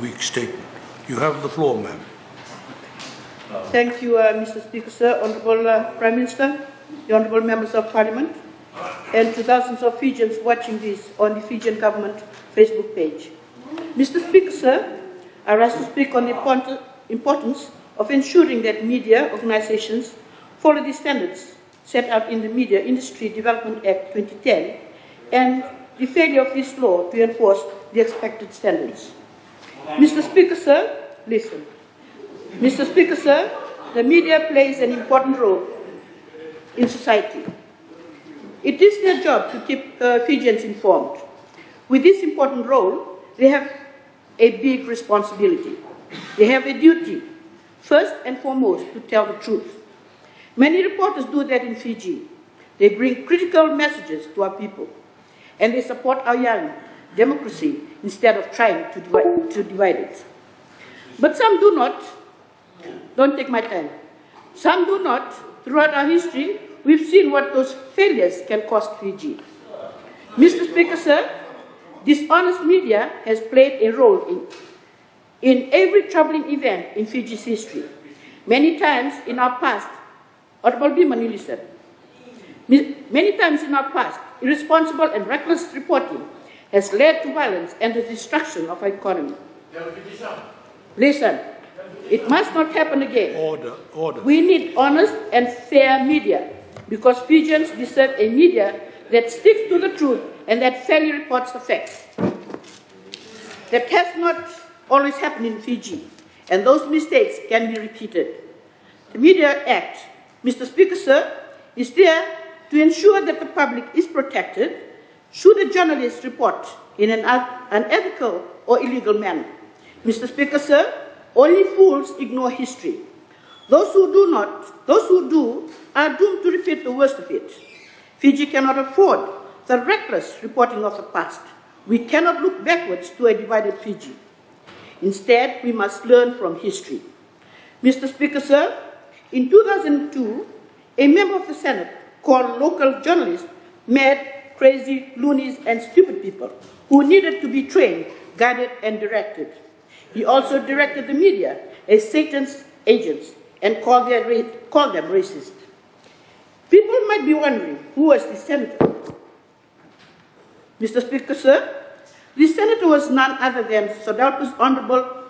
weak statement. You have the floor, ma'am. Thank you, Mr. Speaker, sir, Honourable Prime Minister, the Honourable Members of Parliament, and to thousands of Fijians watching this on the Fijian government Facebook page. Mr. Speaker, sir, I rise to speak on the importance of ensuring that media organisations follow the standards set out in the Media Industry Development Act 2010 and the failure of this law to enforce the expected standards. Mr. Speaker, sir, listen. Mr. Speaker, sir, the media plays an important role in society. It is their job to keep Fijians informed. With this important role, they have a big responsibility. They have a duty, first and foremost, to tell the truth. Many reporters do that in Fiji. They bring critical messages to our people, and they support our young democracy instead of trying to divide it. But some do not. Don't take my time. Some do not. Throughout our history, we've seen what those failures can cost Fiji. Mr. Speaker, sir, dishonest media has played a role in every troubling event in Fiji's history. Many times in our past, Honourable Biman, you listen. Many times in our past, irresponsible and reckless reporting has led to violence and the destruction of our economy. Listen, it must not happen again. Order, order. We need honest and fair media because Fijians deserve a media that sticks to the truth and that fairly reports the facts. That has not always happened in Fiji, and those mistakes can be repeated. The Media Act, Mr. Speaker, sir, is there to ensure that the public is protected should a journalist report in an unethical or illegal manner. Mr. Speaker, sir, only fools ignore history. Those who do are doomed to repeat the worst of it. Fiji cannot afford the reckless reporting of the past. We cannot look backwards to a divided Fiji. Instead, we must learn from history. Mr. Speaker, sir, in 2002, a member of the Senate called local journalists mad, crazy, loonies, and stupid people who needed to be trained, guided, and directed. He also directed the media as Satan's agents and called them racist. People might be wondering, who was the senator? Mr. Speaker, sir, the senator was none other than Sodalpa's Honourable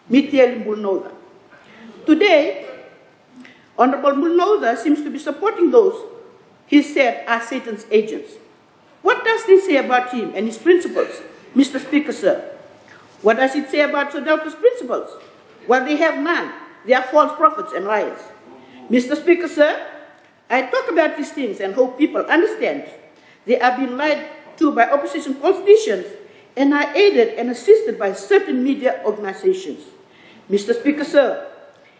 Mitiel Mulnotha. Today, Honourable Mulnotha seems to be supporting those he said are Satan's agents. What does this say about him and his principles, Mr. Speaker, sir? What does it say about Sodalpa's principles? Well, they have none. They are false prophets and liars. Mr. Speaker, sir, I talk about these things and hope people understand they are being lied to by opposition politicians and are aided and assisted by certain media organizations. Mr. Speaker, sir,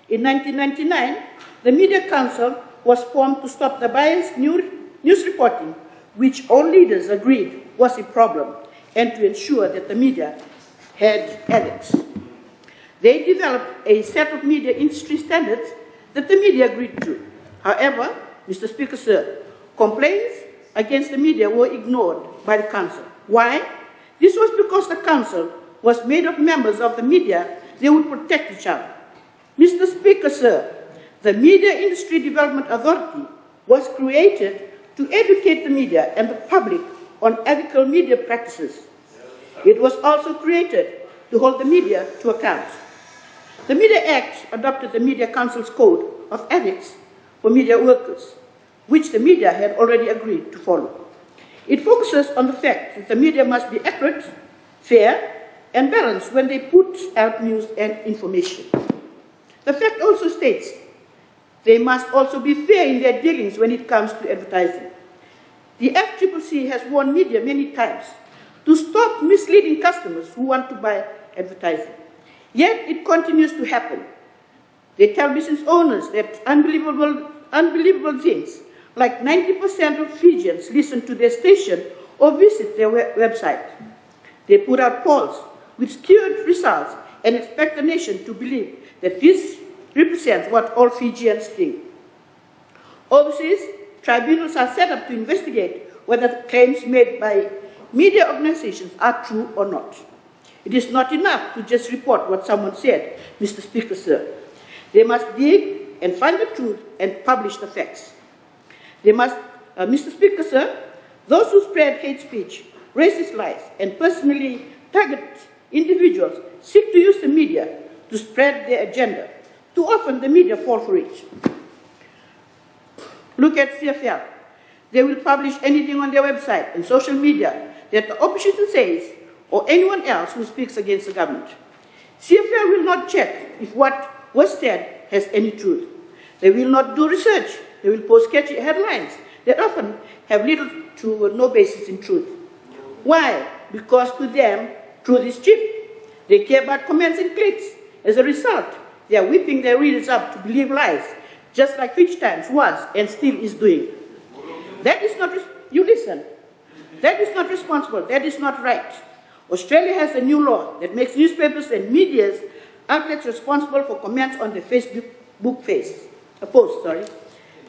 in 1999, the Media Council was formed to stop the biased news reporting, which all leaders agreed was a problem, and to ensure that the media had ethics. They developed a set of media industry standards that the media agreed to. However, Mr. Speaker, sir, complaints against the media were ignored by the Council. Why? This was because the Council was made of members of the media. They would protect each other. Mr. Speaker, sir, the Media Industry Development Authority was created to educate the media and the public on ethical media practices. It was also created to hold the media to account. The Media Act adopted the Media Council's Code of Ethics for media workers, which the media had already agreed to follow. It focuses on the fact that the media must be accurate, fair, and balanced when they put out news and information. The fact also states they must also be fair in their dealings when it comes to advertising. The FCCC has warned media many times to stop misleading customers who want to buy advertising. Yet it continues to happen. They tell business owners that unbelievable things, like 90% of Fijians listen to their station or visit their website. They put out polls with skewed results and expect the nation to believe that this represents what all Fijians think. Overseas, tribunals are set up to investigate whether the claims made by media organizations are true or not. It is not enough to just report what someone said, Mr. Speaker, sir. They must dig and find the truth and publish the facts. They must, Mr. Speaker, sir, those who spread hate speech, racist lies, and personally target individuals seek to use the media to spread their agenda. Too often the media fall for it. Look at CFL. They will publish anything on their website and social media that the opposition says or anyone else who speaks against the government. CFL will not check if what was said has any truth. They will not do research. They will post catchy headlines that often have little to no basis in truth. Why? Because to them, truth is cheap. They care about comments and clicks. As a result, they are whipping their readers up to believe lies, just like Fitch Times was and still is doing. That is not, you listen, that is not responsible, that is not right. Australia has a new law that makes newspapers and media outlets responsible for comments on the Facebook post.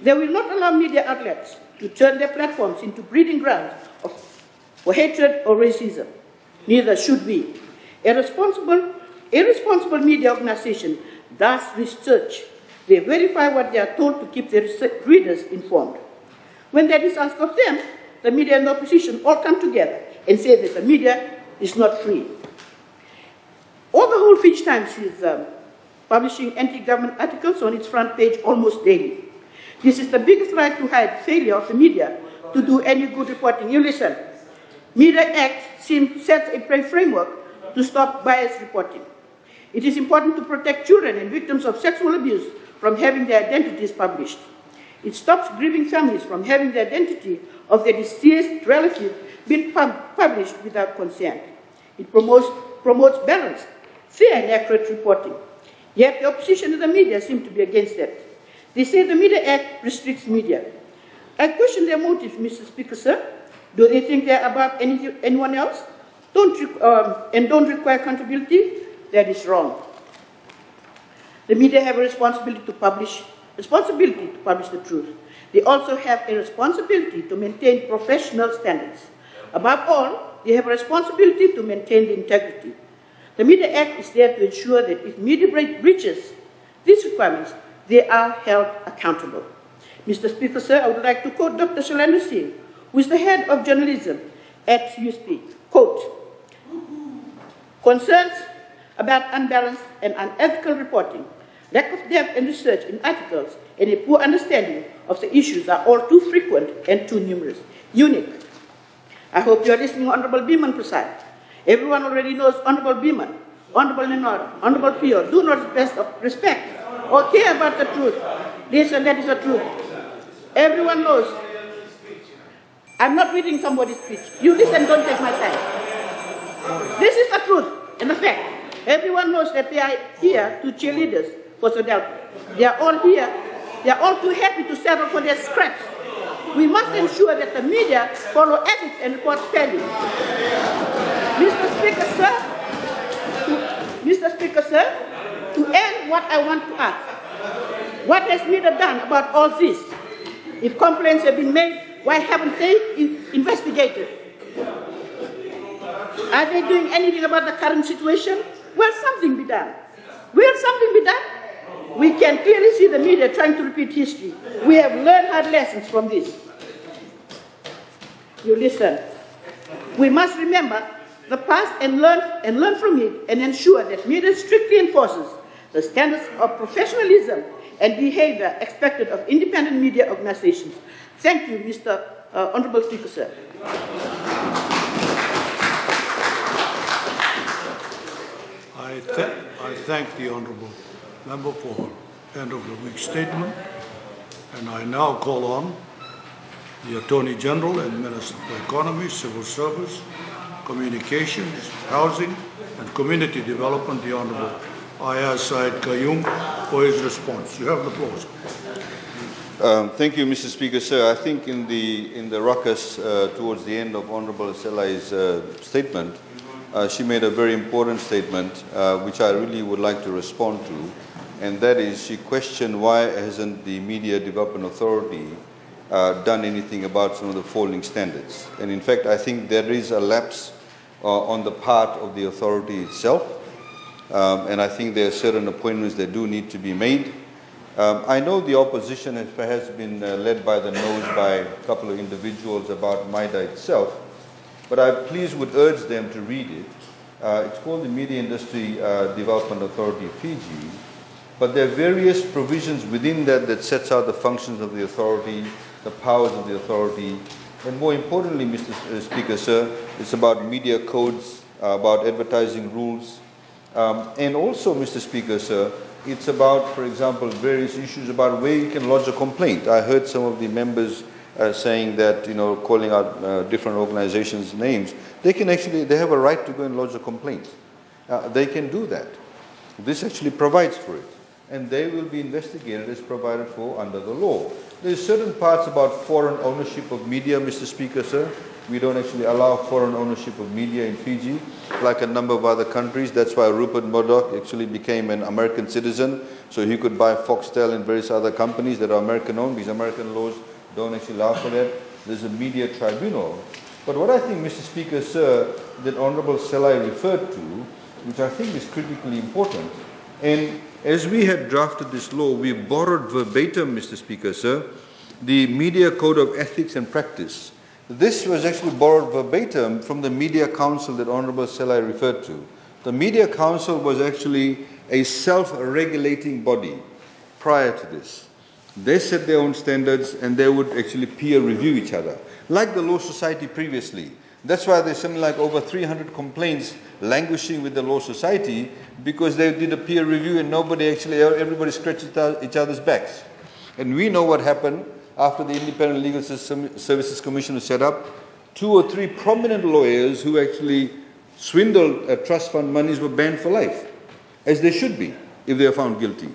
They will not allow media outlets to turn their platforms into breeding grounds for hatred or racism. Neither should we. A responsible media organization does research. They verify what they are told to keep their readers informed. When that is asked of them, the media and the opposition all come together and say that the media is not free. All the whole Fitch Times is publishing anti-government articles on its front page almost daily. This is the biggest lie to hide failure of the media to do any good reporting. You listen. Media Act sets a framework to stop biased reporting. It is important to protect children and victims of sexual abuse from having their identities published. It stops grieving families from having the identity of their deceased relative being published without consent. It promotes balanced, fair and accurate reporting. Yet the opposition and the media seem to be against that. They say the Media Act restricts media. I question their motives, Mr. Speaker, sir. Do they think they are above anyone else? And don't require accountability? That is wrong. The media have a responsibility to publish the truth. They also have a responsibility to maintain professional standards. Above all, they have a responsibility to maintain the integrity. The Media Act is there to ensure that if media breaches these requirements, they are held accountable. Mr. Speaker, sir, I would like to quote Dr. Shalendra Singh, who is the head of journalism at USP. Quote, "Concerns about unbalanced and unethical reporting, lack of depth and research in articles, and a poor understanding of the issues are all too frequent and too numerous." Unique. I hope you are listening, Honorable Biman Prasad. Everyone already knows Honorable Biman, Honorable Nenor, Honorable Pio do not respect or care about the truth. This and that is the truth. Everyone knows. I'm not reading somebody's speech. You listen, don't take my time. This is the truth and the fact. Everyone knows that they are here to cheerleaders for Sodelpa. They are all here. They are all too happy to settle for their scraps. We must ensure that the media follow ethics and report fairly. Mr. Speaker, sir, to end what I want to ask, what has media done about all this? If complaints have been made, why haven't they investigated? Are they doing anything about the current situation? Will something be done? Will something be done? We can clearly see the media trying to repeat history. We have learned hard lessons from this. You listen. We must remember the past and learn from it and ensure that media strictly enforces the standards of professionalism and behavior expected of independent media organizations. Thank you, Mr. Honorable Speaker, sir. I thank the Honourable Member for end of the week statement, and I now call on the Attorney General and Minister for Economy, Civil Service, Communications, Housing and Community Development, the Honourable Ayaz Said Qayyum, for his response. You have the floor, sir. Thank you, Mr. Speaker, sir. I think in the ruckus towards the end of Honourable Selai's statement, she made a very important statement, which I really would like to respond to, and that is she questioned why hasn't the Media Development Authority done anything about some of the falling standards. And in fact, I think there is a lapse on the part of the authority itself. And I think there are certain appointments that do need to be made. I know the opposition has been led by the nose by a couple of individuals about MIDA itself, but I please would urge them to read it. It's called the Media Industry Development Authority Fiji, but there are various provisions within that that sets out the functions of the authority, the powers of the authority, and more importantly, Mr. Speaker, sir, it's about media codes, about advertising rules, and also, Mr. Speaker, sir, it's about, for example, various issues about where you can lodge a complaint. I heard some of the members saying that, calling out different organizations' names. They have a right to go and lodge a complaint. They can do that. This actually provides for it. And they will be investigated as provided for under the law. There's certain parts about foreign ownership of media, Mr. Speaker, sir. We don't actually allow foreign ownership of media in Fiji, like a number of other countries. That's why Rupert Murdoch actually became an American citizen, so he could buy Foxtel and various other companies that are American-owned, because American laws don't actually allow for that. There's a media tribunal. But what I think, Mr. Speaker, sir, that Honorable Selai referred to, which I think is critically important, and as we had drafted this law, we borrowed verbatim, Mr. Speaker, sir, the Media Code of Ethics and Practice. This was actually borrowed verbatim from the Media Council that Honorable Selai referred to. The Media Council was actually a self-regulating body prior to this. They set their own standards and they would actually peer review each other, like the Law Society previously. That's why there's something like over 300 complaints languishing with the Law Society, because they did a peer review and everybody scratched each other's backs. And we know what happened after the Independent Legal Services Commission was set up. 2 or 3 prominent lawyers who actually swindled trust fund monies were banned for life, as they should be if they are found guilty.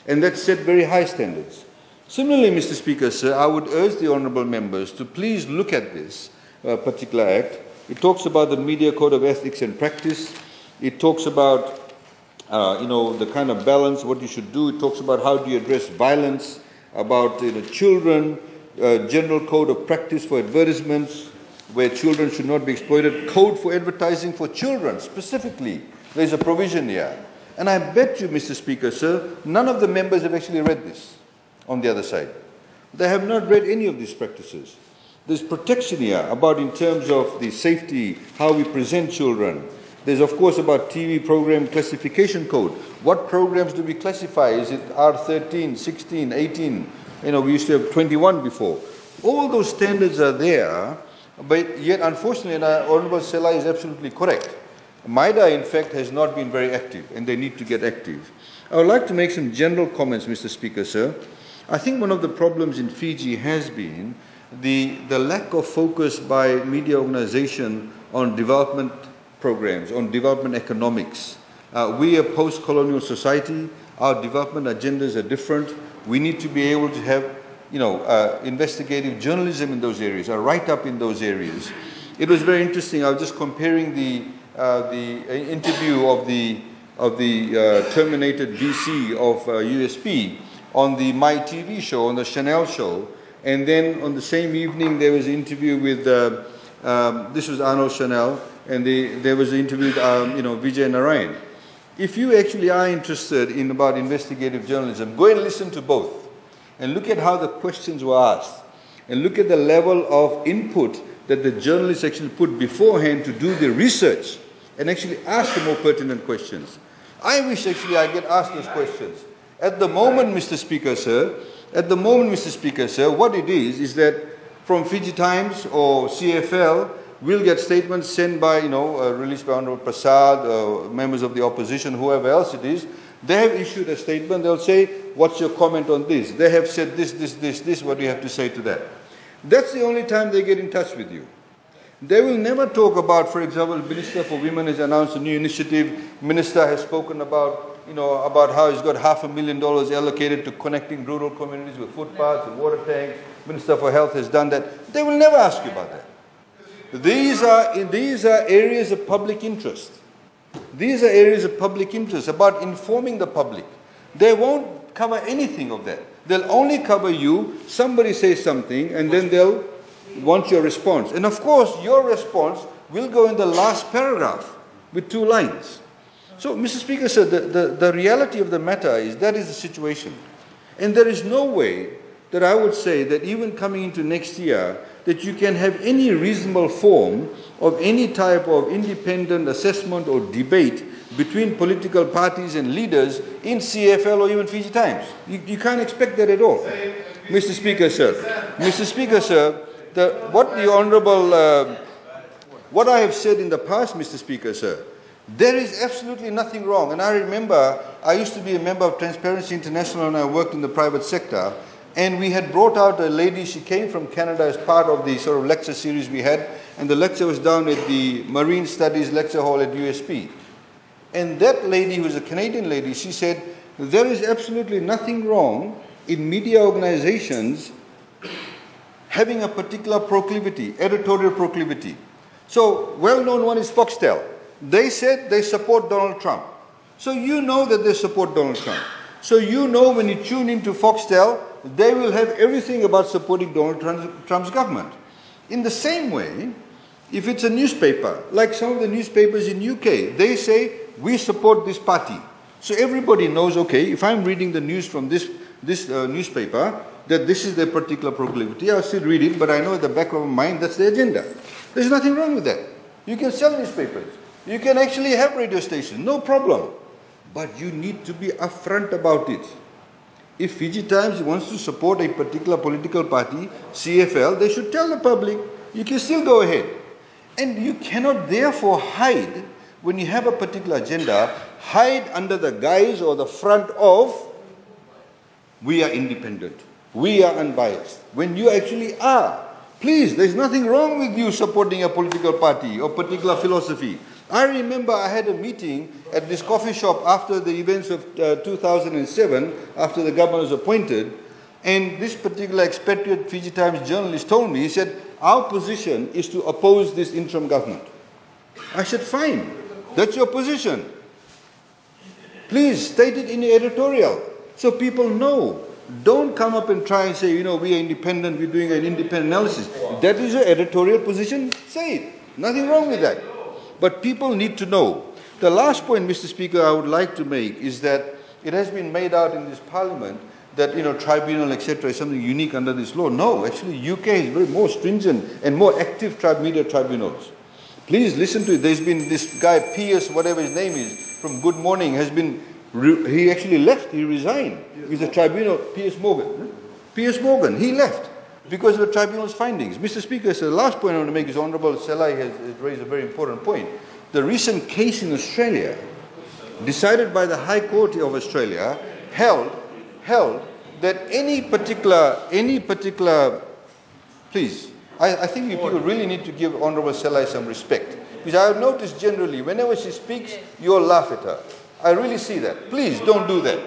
And that set very high standards. Similarly, Mr. Speaker, sir, I would urge the honourable members to please look at this particular act. It talks about the Media Code of Ethics and Practice. It talks about, the kind of balance, what you should do. It talks about how do you address violence, about children, General Code of Practice for advertisements, where children should not be exploited, Code for advertising for children, specifically. There's a provision here. And I bet you, Mr. Speaker, sir, none of the members have actually read this on the other side. They have not read any of these practices. There's protection here about in terms of the safety, how we present children. There's, of course, about TV program classification code. What programs do we classify? Is it R13, 16, 18? We used to have 21 before. All those standards are there, but yet, unfortunately, and Honorable Selai is absolutely correct. MIDA, in fact, has not been very active, and they need to get active. I would like to make some general comments, Mr. Speaker, sir. I think one of the problems in Fiji has been the lack of focus by media organization on development programs, on development economics. We are a post-colonial society. Our development agendas are different. We need to be able to have, investigative journalism in those areas, a write-up in those areas. It was very interesting. I was just comparing the interview of the terminated VC of USP on the My TV show, on the Chanel show, and then on the same evening there was an interview with this was Arnold Chanel, and there was an interview with Vijay Narayan. If you actually are interested in about investigative journalism, go and listen to both, and look at how the questions were asked, and look at the level of input that the journalists actually put beforehand to do the research and actually ask the more pertinent questions. I wish actually I get asked those questions. At the moment, Mr. Speaker, sir, what it is that from Fiji Times or CFL, we'll get statements sent by, released by Honorable Prasad, members of the opposition, whoever else it is. They have issued a statement. They'll say, what's your comment on this? They have said this, what do you have to say to that? That's the only time they get in touch with you. They will never talk about, for example, Minister for Women has announced a new initiative. Minister has spoken about, about how he's got $500,000 allocated to connecting rural communities with footpaths and water tanks. Minister for Health has done that. They will never ask you about that. These are areas of public interest. These are areas of public interest about informing the public. They won't cover anything of that. They'll only cover you. Somebody says something, and then they'll want your response. And of course, your response will go in the last paragraph with 2 lines. So, Mr. Speaker, sir, the reality of the matter is that is the situation. And there is no way that I would say that even coming into next year, that you can have any reasonable form of any type of independent assessment or debate between political parties and leaders in CFL or even Fiji Times. You can't expect that at all. Mr. Speaker, sir. Mr. Speaker, sir, what I have said in the past, Mr. Speaker, sir, there is absolutely nothing wrong. And I remember I used to be a member of Transparency International and I worked in the private sector. And we had brought out a lady, she came from Canada as part of the sort of lecture series we had. And the lecture was down at the Marine Studies Lecture Hall at USP. And that lady, who was a Canadian lady, she said, there is absolutely nothing wrong in media organizations having a particular proclivity, editorial proclivity. So, well-known one is Foxtel. They said they support Donald Trump. So you know that they support Donald Trump. So you know when you tune into Foxtel, they will have everything about supporting Donald Trump's government. In the same way, if it's a newspaper, like some of the newspapers in UK, they say, we support this party. So everybody knows, okay, if I'm reading the news from this newspaper, that this is their particular proclivity, I'll still read it, but I know at the back of my mind that's the agenda. There's nothing wrong with that. You can sell newspapers. You can actually have radio stations, no problem. But you need to be upfront about it. If Fiji Times wants to support a particular political party, CFL, they should tell the public, you can still go ahead. And you cannot therefore hide, when you have a particular agenda, hide under the guise or the front of, we are independent, we are unbiased, when you actually are. Please, there's nothing wrong with you supporting a political party or particular philosophy. I remember I had a meeting at this coffee shop after the events of 2007, after the government was appointed, and this particular expatriate Fiji Times journalist told me, he said, our position is to oppose this interim government. I said, fine, that's your position. Please state it in the editorial so people know. Don't come up and try and say, you know, we are independent, we're doing an independent analysis. That is your editorial position, say it. Nothing wrong with that. But people need to know. The last point, Mr. Speaker, I would like to make is that it has been made out in this parliament that, you know, tribunal, etc., is something unique under this law. No, actually, UK is very more stringent and more active media tribunals. Please listen to it. There's been this guy, Pierce, whatever his name is, from Good Morning, has been, he actually left, he resigned. He's a tribunal, Pierce Morgan. Pierce Morgan, he left because of the tribunal's findings. Mr. Speaker, so the last point I want to make is Honourable Selai has raised a very important point. The recent case in Australia, decided by the High Court of Australia, held that any particular, please, I think you people really need to give Honourable Selai some respect. Because I have noticed generally, whenever she speaks, you all laugh at her. I really see that. Please don't do that.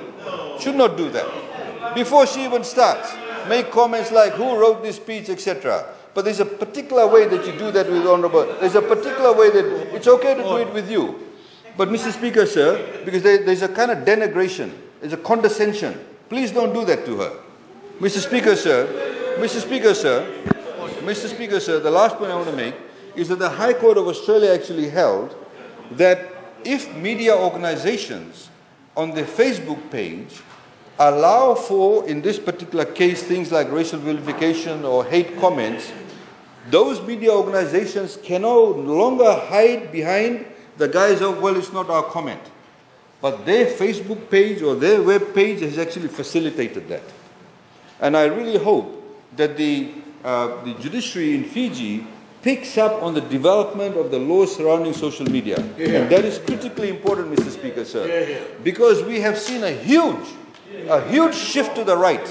Should not do that. Before she even starts, make comments like who wrote this speech, etc. But there's a particular way that you do that with Honourable. There's a particular way that it's okay to do it with you. But Mr. Speaker, sir, because there's a kind of denigration, there's a condescension. Please don't do that to her. Mr. Speaker, sir, the last point I want to make is that the High Court of Australia actually held that if media organizations on their Facebook page allow for, in this particular case, things like racial vilification or hate comments, those media organizations can no longer hide behind the guise of, well, it's not our comment. But their Facebook page or their web page has actually facilitated that. And I really hope that the judiciary in Fiji picks up on the development of the laws surrounding social media. And that is critically important, Mr. Speaker, sir. Because we have seen a huge shift to the right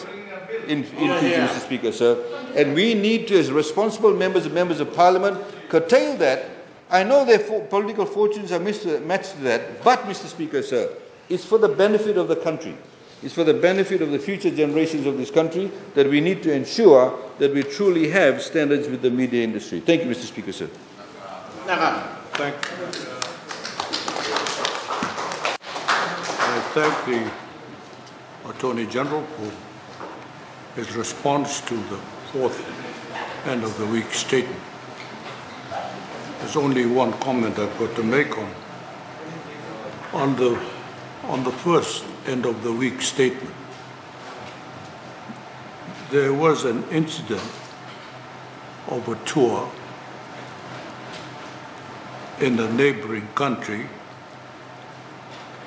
in Fiji, Mr. Speaker, sir. And we need to, as responsible members of Parliament, curtail that. I know their political fortunes are matched to that, but, Mr. Speaker, sir, it's for the benefit of the country. It's for the benefit of the future generations of this country that we need to ensure that we truly have standards with the media industry. Thank you, Mr. Speaker, sir. Thank you. I thank the Attorney General for his response to the fourth end of the week statement. There's only one comment I've got to make on the first end of the week statement. There was an incident of a tour in a neighboring country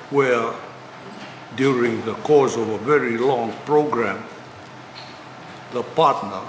where during the course of a very long program, the partner